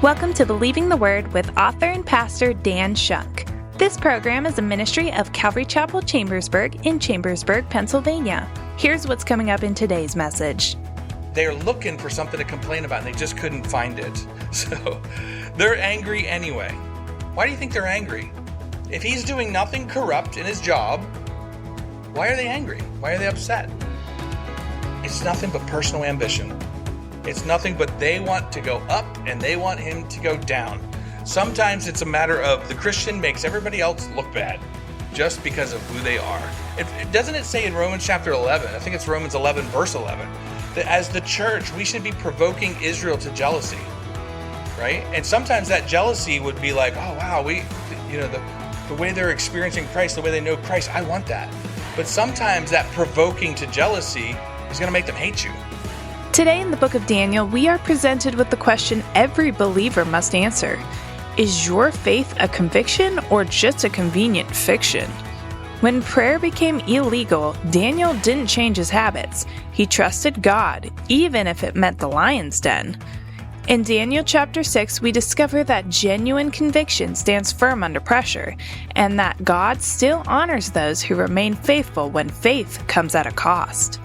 Welcome to Believing the Word with author and pastor Dan Shunk. This program is a ministry of Calvary Chapel Chambersburg in Chambersburg, Pennsylvania. Here's what's coming up in today's message. They're looking for something to complain about and they just couldn't find it. So they're angry anyway. Why do you think they're angry? If he's doing nothing corrupt in his job, why are they angry? Why are they upset? It's nothing but personal ambition. It's nothing but they want to go up and they want him to go down. Sometimes it's a matter of the Christian makes everybody else look bad just because of who they are. Doesn't it say in Romans chapter 11, I think it's Romans 11 verse 11, that as the church we should be provoking Israel to jealousy, right? And sometimes that jealousy would be like, oh wow, the way they're experiencing Christ, the way they know Christ, I want that. But sometimes that provoking to jealousy is going to make them hate you. Today in the book of Daniel, we are presented with the question every believer must answer. Is your faith a conviction or just a convenient fiction? When prayer became illegal, Daniel didn't change his habits. He trusted God, even if it meant the lion's den. In Daniel chapter 6, we discover that genuine conviction stands firm under pressure, and that God still honors those who remain faithful when faith comes at a cost.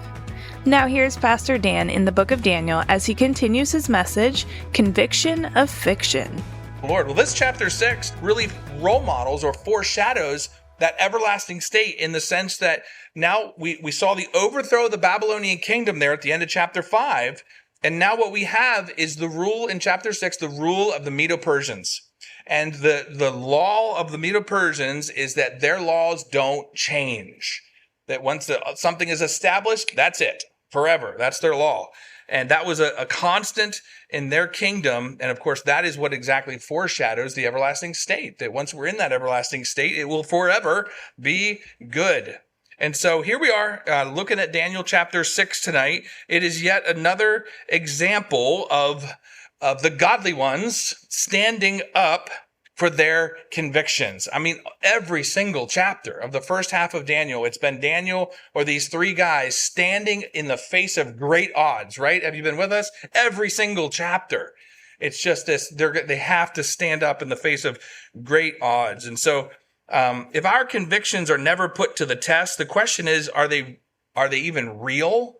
Now here's Pastor Dan in the book of Daniel as he continues his message, Conviction of Fiction. Lord, well, this chapter 6 really role models or foreshadows that everlasting state in the sense that now we saw the overthrow of the Babylonian kingdom there at the end of chapter 5. And now what we have is the rule in chapter 6, the rule of the Medo-Persians. And the law of the Medo-Persians is that their laws don't change. That once something is established, that's it. Forever. That's their law. And that was a constant in their kingdom. And of course, that is what exactly foreshadows the everlasting state. That once we're in that everlasting state, it will forever be good. And so here we are looking at Daniel chapter 6 tonight. It is yet another example of the godly ones standing up for their convictions. I mean, every single chapter of the first half of Daniel, it's been Daniel or these three guys standing in the face of great odds, right? Have you been with us? Every single chapter. It's just this, they have to stand up in the face of great odds. And so, if our convictions are never put to the test, the question is, are they even real?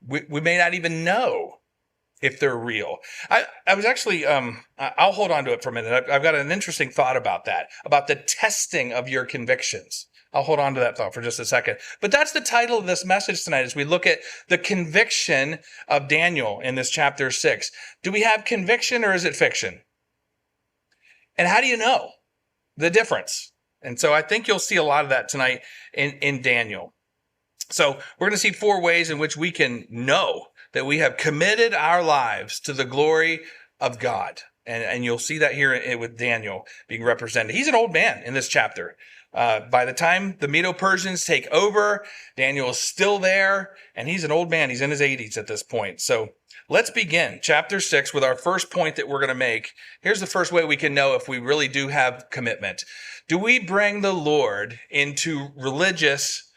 We may not even know if they're real. I was actually, I'll hold on to it for a minute. I've got an interesting thought about that, about the testing of your convictions. I'll hold on to that thought for just a second. But that's the title of this message tonight as we look at the conviction of Daniel in this chapter 6. Do we have conviction or is it fiction? And how do you know the difference? And so I think you'll see a lot of that tonight in Daniel. So we're going to see 4 ways in which we can know that we have committed our lives to the glory of God. And you'll see that here with Daniel being represented. He's an old man in this chapter. By the time the Medo-Persians take over, Daniel is still there, and he's an old man. He's in his 80s at this point. So let's begin chapter 6 with our first point that we're going to make. Here's the first way we can know if we really do have commitment. Do we bring the Lord into religious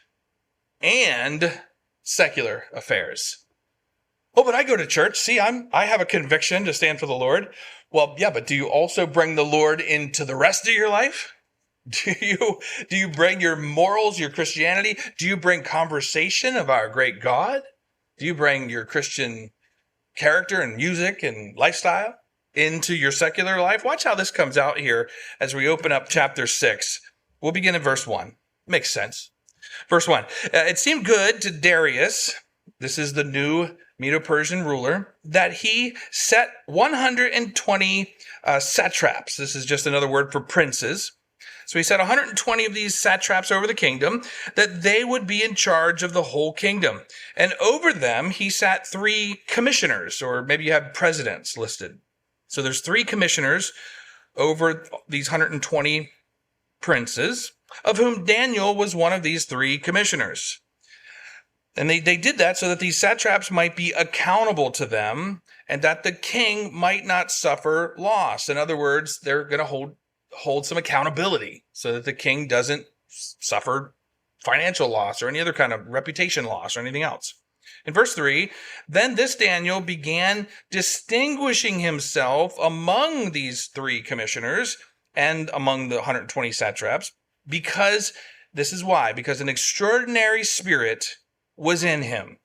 and secular affairs? Oh, but I go to church. See, I have a conviction to stand for the Lord. Well, yeah, but do you also bring the Lord into the rest of your life? Do you bring your morals, your Christianity? Do you bring conversation of our great God? Do you bring your Christian character and music and lifestyle into your secular life? Watch how this comes out here as we open up chapter 6. We'll begin in verse 1. Makes sense. Verse 1. It seemed good to Darius, this is the new Medo-Persian ruler, that he set 120 satraps. This is just another word for princes. So he set 120 of these satraps over the kingdom, that they would be in charge of the whole kingdom. And over them, he sat 3 commissioners, or maybe you have presidents listed. So there's 3 commissioners over these 120 princes, of whom Daniel was one of these 3 commissioners. And they did that so that these satraps might be accountable to them and that the king might not suffer loss. In other words, they're going to hold some accountability so that the king doesn't suffer financial loss or any other kind of reputation loss or anything else. In verse 3, then this Daniel began distinguishing himself among these three commissioners and among the 120 satraps, because, this is why, because an extraordinary spirit was in him.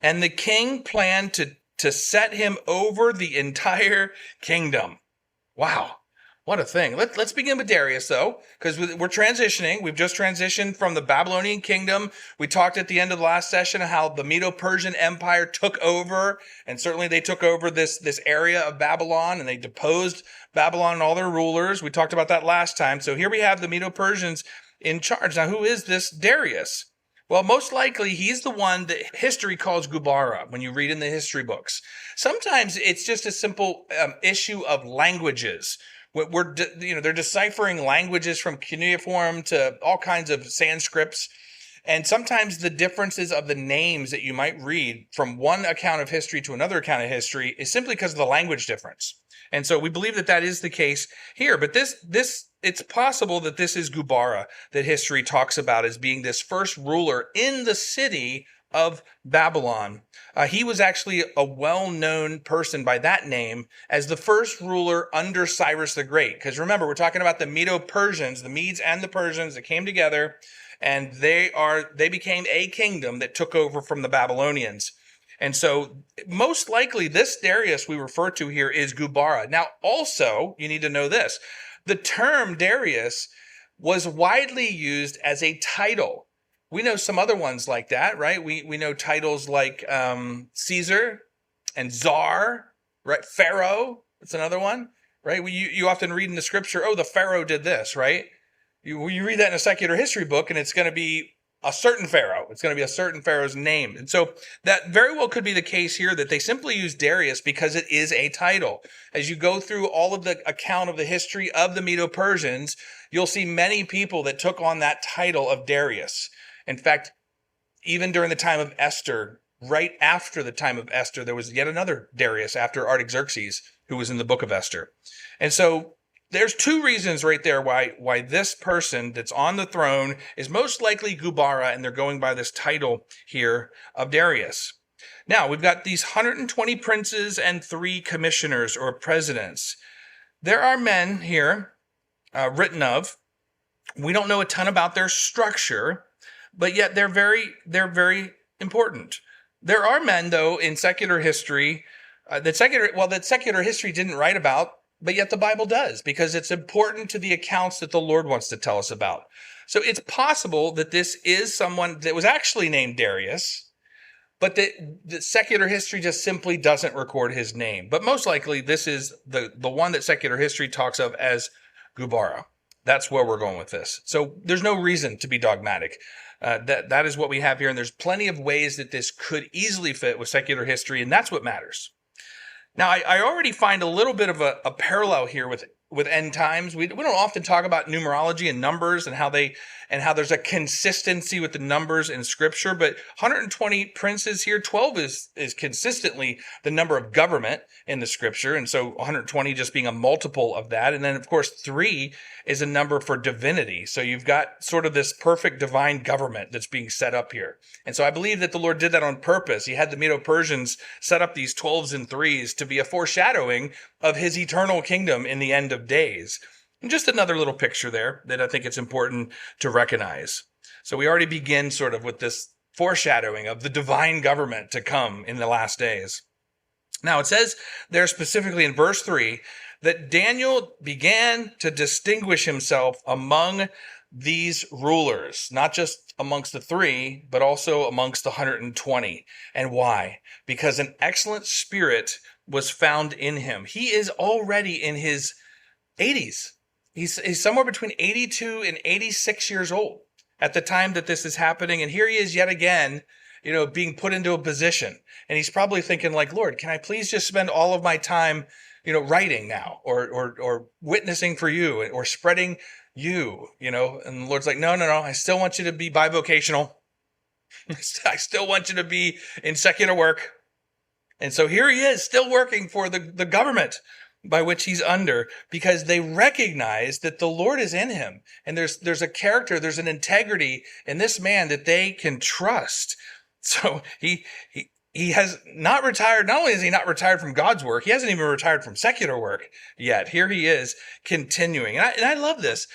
And the king planned to set him over the entire kingdom. Wow. What a thing. Let's begin with Darius, though, because we're transitioning. We've just transitioned from the Babylonian kingdom. We talked at the end of the last session how the Medo-Persian Empire took over, and certainly they took over this area of Babylon, and they deposed Babylon and all their rulers. We talked about that last time. So here we have the Medo-Persians in charge. Now, who is this Darius? Well, most likely he's the one that history calls Gubara when you read in the history books. Sometimes it's just a simple issue of languages. They're deciphering languages from cuneiform to all kinds of Sanscripts. And sometimes the differences of the names that you might read from one account of history to another account of history is simply because of the language difference. And so we believe that is the case here. But it's possible that this is Gubara that history talks about as being this first ruler in the city of Babylon. He was actually a well-known person by that name as the first ruler under Cyrus the Great. Because remember, we're talking about the Medo-Persians, the Medes and the Persians that came together, and they became a kingdom that took over from the Babylonians. And so most likely this Darius we refer to here is Gubara. Now also, you need to know this, the term Darius was widely used as a title. We know some other ones like that, right? We know titles like Caesar and Czar, right? Pharaoh, that's another one, right? You often read in the scripture, oh, the Pharaoh did this, right? You read that in a secular history book, and it's going to be a certain Pharaoh. It's going to be a certain Pharaoh's name. And so that very well could be the case here, that they simply use Darius because it is a title. As you go through all of the account of the history of the Medo-Persians, you'll see many people that took on that title of Darius. In fact, even during the time of Esther, right after the time of Esther, there was yet another Darius after Artaxerxes, who was in the book of Esther. And so there's two reasons right there why this person that's on the throne is most likely Gubara, and they're going by this title here of Darius. Now, we've got these 120 princes and 3 commissioners or presidents. There are men here written of. We don't know a ton about their structure, but yet they're very important. There are men, though, in secular history that secular history didn't write about, but yet the Bible does, because it's important to the accounts that the Lord wants to tell us about. So it's possible that this is someone that was actually named Darius, but that secular history just simply doesn't record his name. But most likely this is the one that secular history talks of as Gubara. That's where we're going with this. So there's no reason to be dogmatic. That is what we have here, and there's plenty of ways that this could easily fit with secular history, and that's what matters. Now, I already find a little bit of a parallel here with end times. We don't often talk about numerology and numbers and how there's a consistency with the numbers in Scripture, but 120 princes here, 12 is consistently the number of government in the Scripture, and so 120 just being a multiple of that. And then, of course, 3 is a number for divinity. So you've got sort of this perfect divine government that's being set up here. And so I believe that the Lord did that on purpose. He had the Medo-Persians set up these 12s and 3s to be a foreshadowing of his eternal kingdom in the end of days. And just another little picture there that I think it's important to recognize. So we already begin sort of with this foreshadowing of the divine government to come in the last days. Now it says there specifically in verse 3 that Daniel began to distinguish himself among these rulers, not just amongst the 3, but also amongst the 120. And why? Because an excellent spirit was found in him. He is already in his 80s. He's somewhere between 82 and 86 years old at the time that this is happening. And here he is yet again, being put into a position. And he's probably thinking like, Lord, can I please just spend all of my time, writing now or witnessing for you or spreading you, And the Lord's like, no. I still want you to be bivocational. I still want you to be in secular work. And so here he is still working for the government by which he's under, because they recognize that the Lord is in him. And there's a character, there's an integrity in this man that they can trust. So he has not retired. Not only is he not retired from God's work, he hasn't even retired from secular work yet. Here he is continuing. And I love this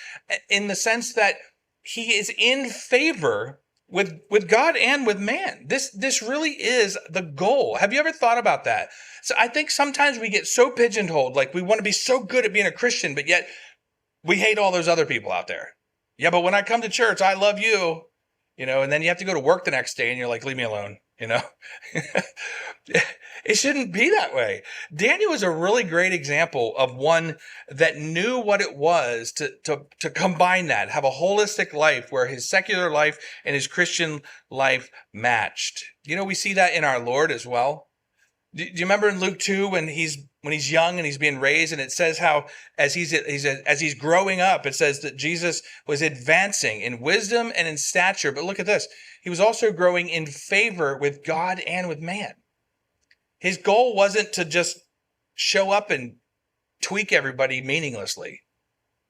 in the sense that he is in favor with God and with man. This really is the goal. Have you ever thought about that? So I think sometimes we get so pigeonholed, like we want to be so good at being a Christian, but yet we hate all those other people out there. Yeah, but when I come to church, I love you, and then you have to go to work the next day and you're like, leave me alone, It shouldn't be that way. Daniel is a really great example of one that knew what it was to combine that, have a holistic life where his secular life and his Christian life matched. We see that in our Lord as well. Do you remember in Luke 2 when he's young and he's being raised, and it says how as he's growing up, it says that Jesus was advancing in wisdom and in stature. But look at this. He was also growing in favor with God and with man. His goal wasn't to just show up and tweak everybody meaninglessly.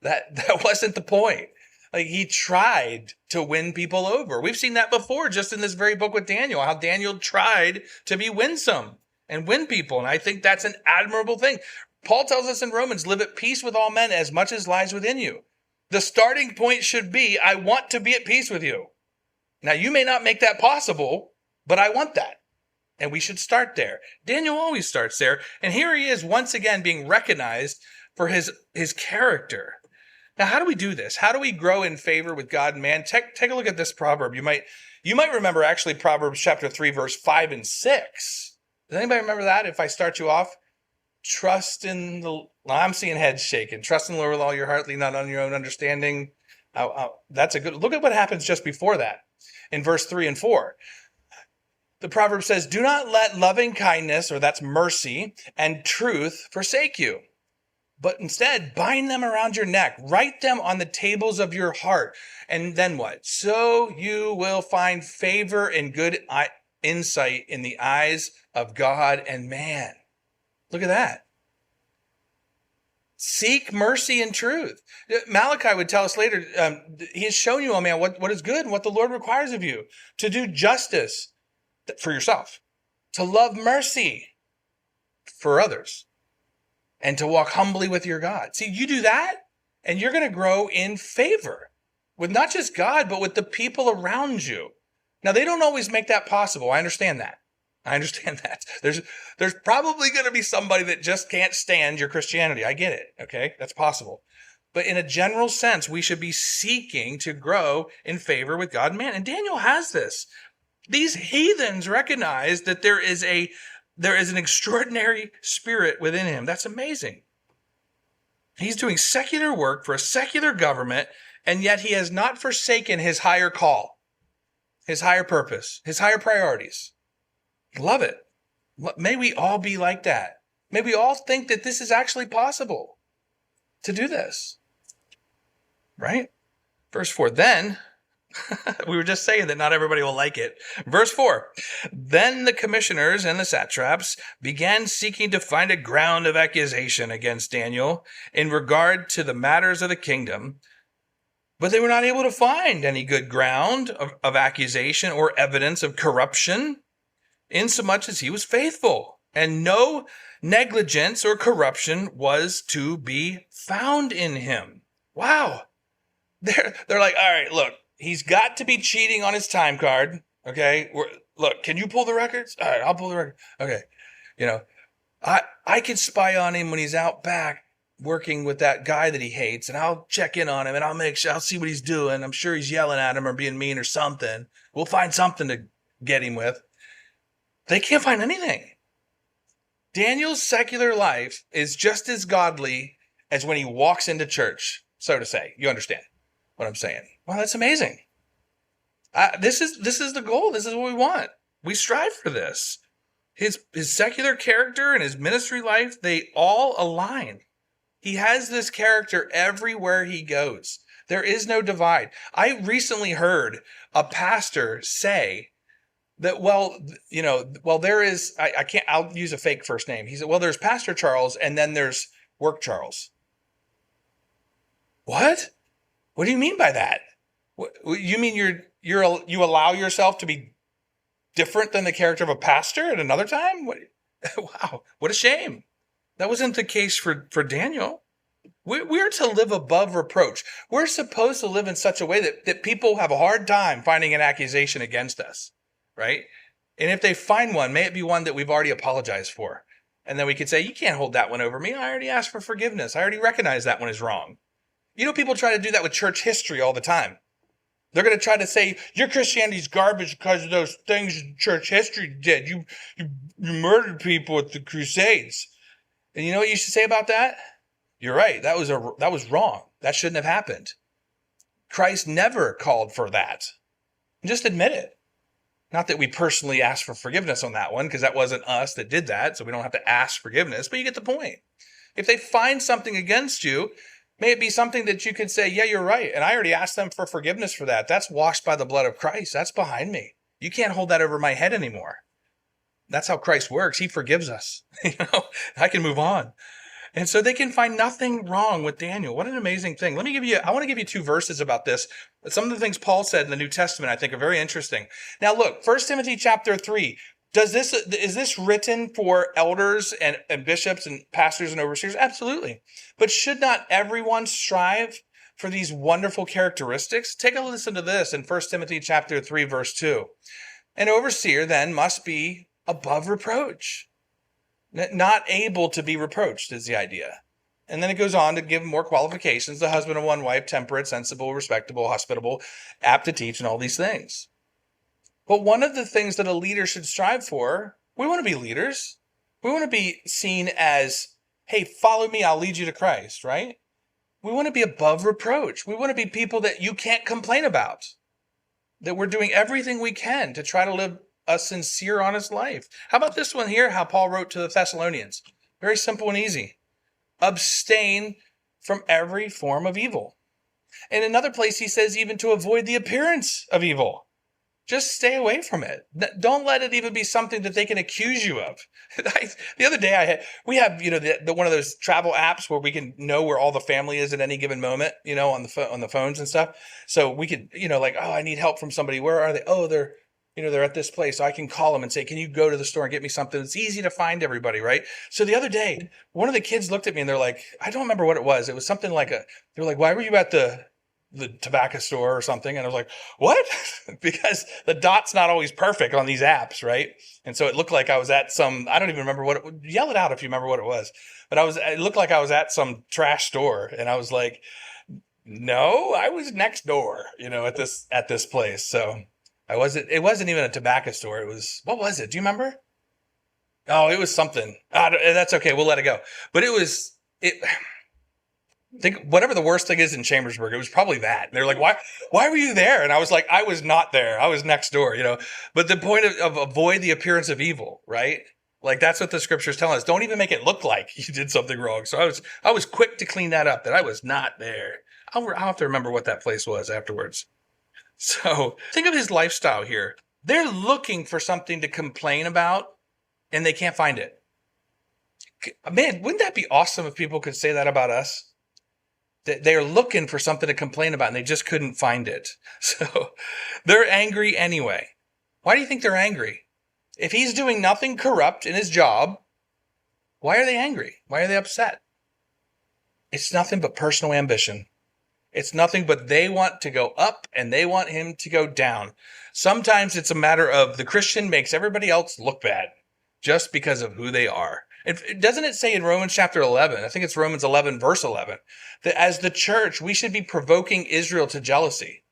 That wasn't the point. Like, he tried to win people over. We've seen that before just in this very book with Daniel, how Daniel tried to be winsome and win people. And I think that's an admirable thing. Paul tells us in Romans, live at peace with all men as much as lies within you. The starting point should be, I want to be at peace with you. Now, you may not make that possible, but I want that. And we should start there. Daniel always starts there. And here he is once again being recognized for his character. Now, how do we do this? How do we grow in favor with God and man? Take a look at this proverb. You might remember actually Proverbs chapter 3, verse 5 and 6. Does anybody remember that? If I start you off, I'm seeing heads shaking. Trust in the Lord with all your heart, lean not on your own understanding. That's a good, look at what happens just before that in verse 3 and 4. The proverb says, do not let loving kindness, or that's mercy, and truth forsake you. But instead, bind them around your neck. Write them on the tables of your heart. And then what? So you will find favor and good insight in the eyes of God and man. Look at that. Seek mercy and truth. Malachi would tell us later, he has shown you, oh man, what is good and what the Lord requires of you. To do justice for yourself, to love mercy for others, and to walk humbly with your God. See, you do that, and you're going to grow in favor with not just God, but with the people around you. Now, they don't always make that possible. I understand that. There's probably going to be somebody that just can't stand your Christianity. I get it. Okay, that's possible. But in a general sense, we should be seeking to grow in favor with God and man. And Daniel has this. These heathens recognize that there is an extraordinary spirit within him. That's amazing. He's doing secular work for a secular government, and yet he has not forsaken his higher call, his higher purpose, his higher priorities. Love it. May we all be like that. May we all think that this is actually possible to do this. Right? Verse 4, then... we were just saying that not everybody will like it. Verse 4, then the commissioners and the satraps began seeking to find a ground of accusation against Daniel in regard to the matters of the kingdom, but they were not able to find any good ground of accusation or evidence of corruption, insomuch as he was faithful, and no negligence or corruption was to be found in him. Wow. They're like, all right, look. He's got to be cheating on his time card. Okay. Look, can you pull the records? All right, I'll pull the record. Okay. I can spy on him when he's out back working with that guy that he hates, and I'll check in on him and I'll see what he's doing. I'm sure he's yelling at him or being mean or something. We'll find something to get him with. They can't find anything. Daniel's secular life is just as godly as when he walks into church, so to say. You understand what I'm saying? Well, that's amazing. This is the goal. This is what we want. We strive for this. His secular character and his ministry life, they all align. He has this character everywhere he goes. There is no divide. I recently heard a pastor say that, there is, I'll use a fake first name. He said, well, there's Pastor Charles and then there's Work Charles. What? What do you mean by that? You mean you allow yourself to be different than the character of a pastor at another time? Wow, what a shame. That wasn't the case for Daniel. We're to live above reproach. We're supposed to live in such a way that people have a hard time finding an accusation against us, right? And if they find one, may it be one that we've already apologized for. And then we could say, you can't hold that one over me. I already asked for forgiveness. I already recognize that one is wrong. You know, people try to do that with church history all the time. They're going to try to say, your Christianity's garbage because of those things church history did. You murdered people at the Crusades. And you know what you should say about that? You're right. That was wrong. That shouldn't have happened. Christ never called for that. Just admit it. Not that we personally asked for forgiveness on that one, because that wasn't us that did that, so we don't have to ask forgiveness, but you get the point. If they find something against you, may it be something that you could say, yeah, you're right, and I already asked them for forgiveness for that. That's washed by the blood of Christ. That's behind me. You can't hold that over my head anymore. That's how Christ works. He forgives us. I can move on. And so they can find nothing wrong with Daniel. What an amazing thing. I want to give you 2 verses about this. Some of the things Paul said in the New Testament I think are very interesting. Now look, 1 Timothy chapter 3. Is this written for elders and bishops and pastors and overseers? Absolutely. But should not everyone strive for these wonderful characteristics? Take a listen to this in 1 Timothy chapter 3, verse 2. An overseer then must be above reproach. Not able to be reproached is the idea. And then it goes on to give more qualifications. The husband of one wife, temperate, sensible, respectable, hospitable, apt to teach, and all these things. But one of the things that a leader should strive for, we want to be leaders. We want to be seen as, hey, follow me, I'll lead you to Christ, right? We want to be above reproach. We want to be people that you can't complain about. That we're doing everything we can to try to live a sincere, honest life. How about this one here, how Paul wrote to the Thessalonians? Very simple and easy. Abstain from every form of evil. In another place, he says even to avoid the appearance of evil. Just stay away from it. Don't let it even be something that they can accuse you of. The other day we have one of those travel apps where we can know where all the family is at any given moment, on the phones and stuff. So we could, I need help from somebody. Where are they? Oh, they're at this place. So I can call them and say, can you go to the store and get me something? It's easy to find everybody, right? So the other day, one of the kids looked at me and they're like, I don't remember what it was. It was something like they're like, why were you at the tobacco store or something? And I was like, what? Because the dot's not always perfect on these apps, right? And so it looked like I was at I don't even remember yell it out if you remember what it was. But it looked like I was at some trash store. And I was like, no, I was next door, at this place. So it wasn't even a tobacco store. It was, what was it? Do you remember? Oh, it was something. That's okay. We'll let it go. But think whatever the worst thing is in Chambersburg, it was probably that. They're like, why were you there? And I was like, I was not there. I was next door, But the point of avoid the appearance of evil, right? Like that's what the scriptures tell us. Don't even make it look like you did something wrong. So I was quick to clean that up, that I was not there. I'll have to remember what that place was afterwards. So think of his lifestyle here. They're looking for something to complain about and they can't find it. Man, wouldn't that be awesome if people could say that about us? They're looking for something to complain about and they just couldn't find it. So they're angry anyway. Why do you think they're angry? If he's doing nothing corrupt in his job, why are they angry? Why are they upset? It's nothing but personal ambition. It's nothing but they want to go up and they want him to go down. Sometimes it's a matter of the Christian makes everybody else look bad just because of who they are. Doesn't it say in Romans chapter 11, I think it's Romans 11, verse 11, that as the church, we should be provoking Israel to jealousy,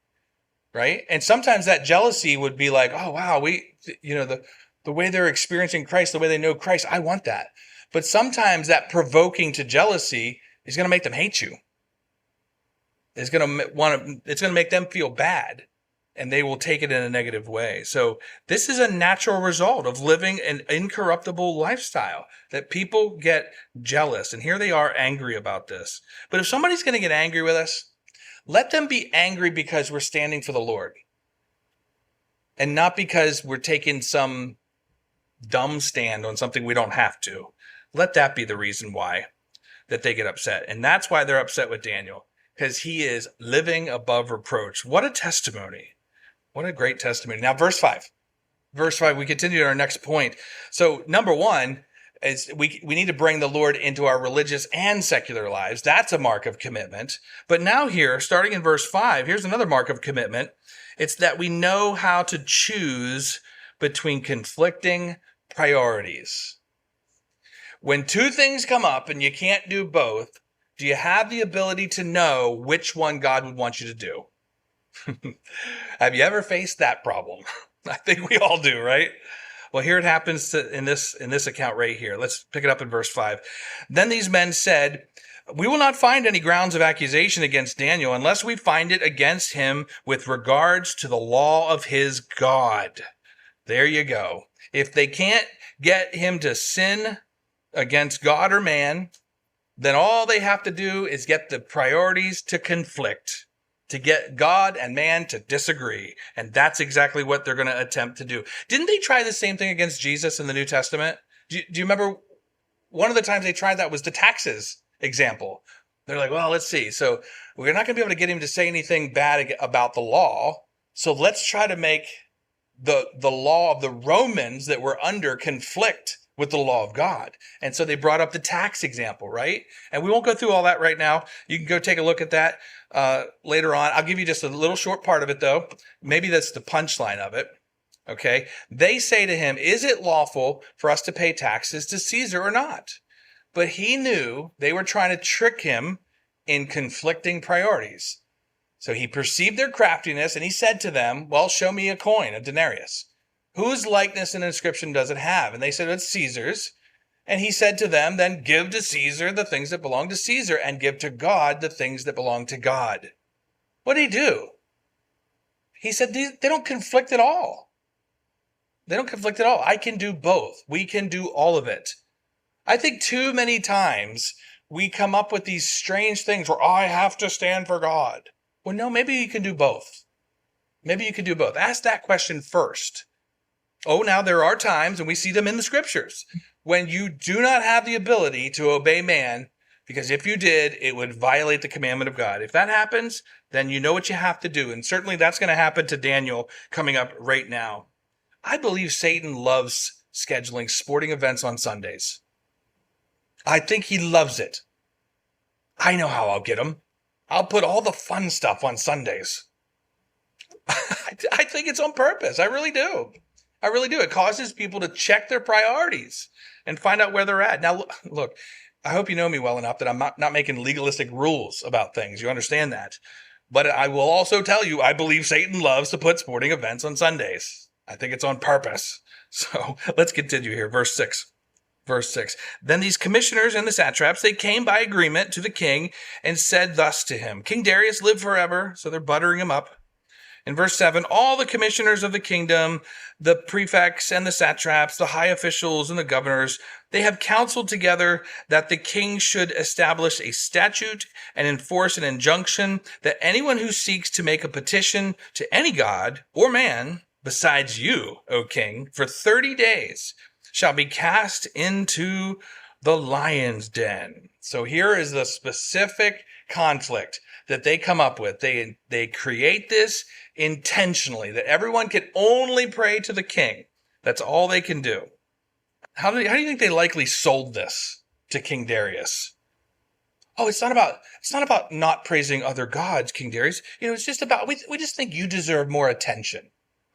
right? And sometimes that jealousy would be like, oh, wow, the way they're experiencing Christ, the way they know Christ, I want that. But sometimes that provoking to jealousy is going to make them hate you. It's going to make them feel bad. And they will take it in a negative way. So this is a natural result of living an incorruptible lifestyle, that people get jealous. And here they are angry about this. But if somebody's going to get angry with us, let them be angry because we're standing for the Lord. And not because we're taking some dumb stand on something we don't have to. Let that be the reason why that they get upset. And that's why they're upset with Daniel. Because he is living above reproach. What a testimony. What a great testimony. Now, verse 5. Verse 5, we continue to our next point. So number one is we need to bring the Lord into our religious and secular lives. That's a mark of commitment. But now here, starting in verse 5, here's another mark of commitment. It's that we know how to choose between conflicting priorities. When two things come up and you can't do both, do you have the ability to know which one God would want you to do? Have you ever faced that problem? I think we all do, right? Well, here it happens in this account right here. Let's pick it up in verse 5. Then these men said, "We will not find any grounds of accusation against Daniel unless we find it against him with regards to the law of his God." There you go. If they can't get him to sin against God or man, then all they have to do is get the priorities to conflict, to get God and man to disagree. And that's exactly what they're going to attempt to do. Didn't they try the same thing against Jesus in the New Testament? Do you remember one of the times they tried that was the taxes example? They're like, well, let's see. So we're not going to be able to get him to say anything bad about the law. So let's try to make the law of the Romans that we're under conflict with the law of God. And so they brought up the tax example, right? And we won't go through all that right now. You can go take a look at that later on. I'll give you just a little short part of it, though. Maybe that's the punchline of it. Okay. They say to him, "Is it lawful for us to pay taxes to Caesar or not?" But he knew they were trying to trick him in conflicting priorities. So he perceived their craftiness and he said to them, "Well, show me a coin, a denarius. Whose likeness and inscription does it have?" And they said, "It's Caesar's." And he said to them, "Then give to Caesar the things that belong to Caesar, and give to God the things that belong to God." What did he do? He said, they don't conflict at all. They don't conflict at all. I can do both. We can do all of it. I think too many times we come up with these strange things where I have to stand for God. Well, no, maybe you can do both. Maybe you can do both. Ask that question first. Oh, now there are times, and we see them in the scriptures, when you do not have the ability to obey man, because if you did, it would violate the commandment of God. If that happens, then you know what you have to do. And certainly that's going to happen to Daniel coming up right now. I believe Satan loves scheduling sporting events on Sundays. I think he loves it. I know how I'll get him. I'll put all the fun stuff on Sundays. I think it's on purpose. I really do. I really do. It causes people to check their priorities and find out where they're at. Now, look, I hope you know me well enough that I'm not making legalistic rules about things. You understand that. But I will also tell you, I believe Satan loves to put sporting events on Sundays. I think it's on purpose. So let's continue here. Verse 6. Then these commissioners and the satraps, they came by agreement to the king and said thus to him, "King Darius, live forever." So they're buttering him up. In verse 7, all the commissioners of the kingdom, the prefects and the satraps, the high officials and the governors, they have counseled together that the king should establish a statute and enforce an injunction that anyone who seeks to make a petition to any god or man besides you, O king, for 30 days shall be cast into the lion's den. So here is the specific conflict that they come up with. They create this intentionally, that everyone can only pray to the king. That's all they can do. How do you think they likely sold this to King Darius? Oh, it's not about not praising other gods, King Darius. It's just about, we just think you deserve more attention.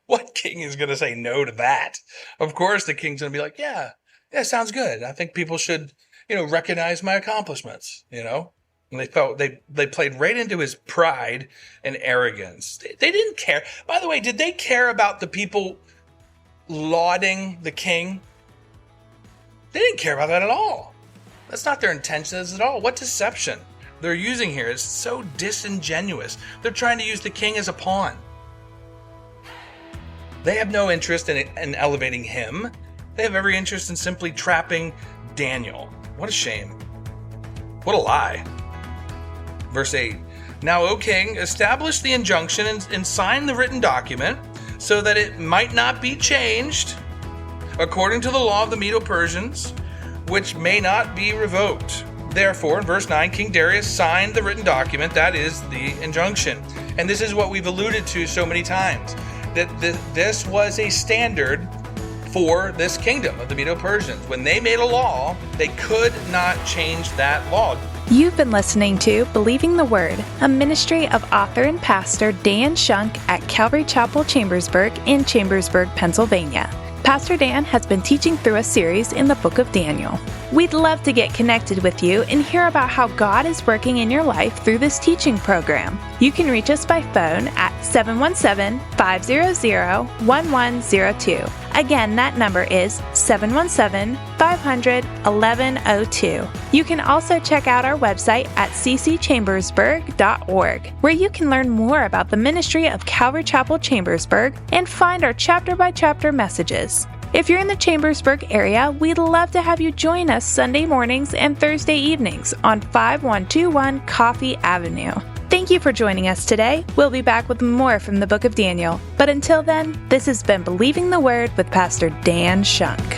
What king is going to say no to that? Of course, the king's going to be like, yeah, sounds good. I think people should, recognize my accomplishments, And they played right into his pride and arrogance. They didn't care. By the way, did they care about the people lauding the king? They didn't care about that at all. That's not their intentions at all. What deception they're using here is so disingenuous. They're trying to use the king as a pawn. They have no interest in elevating him. They have every interest in simply trapping Daniel. What a shame. What a lie. Verse 8, now, O king, establish the injunction and sign the written document so that it might not be changed according to the law of the Medo-Persians, which may not be revoked. Therefore, in verse 9, King Darius signed the written document, that is the injunction. And this is what we've alluded to so many times, that this was a standard for this kingdom of the Medo-Persians. When they made a law, they could not change that law. You've been listening to Believing the Word, a ministry of author and pastor Dan Shunk at Calvary Chapel Chambersburg in Chambersburg, Pennsylvania. Pastor Dan has been teaching through a series in the book of Daniel. We'd love to get connected with you and hear about how God is working in your life through this teaching program. You can reach us by phone at 717-500-1102. Again, that number is 717-500-1102. You can also check out our website at cchambersburg.org, where you can learn more about the ministry of Calvary Chapel Chambersburg and find our chapter-by-chapter messages. If you're in the Chambersburg area, we'd love to have you join us Sunday mornings and Thursday evenings on 5121 Coffee Avenue. Thank you for joining us today. We'll be back with more from the book of Daniel. But until then, this has been Believing the Word with Pastor Dan Shunk.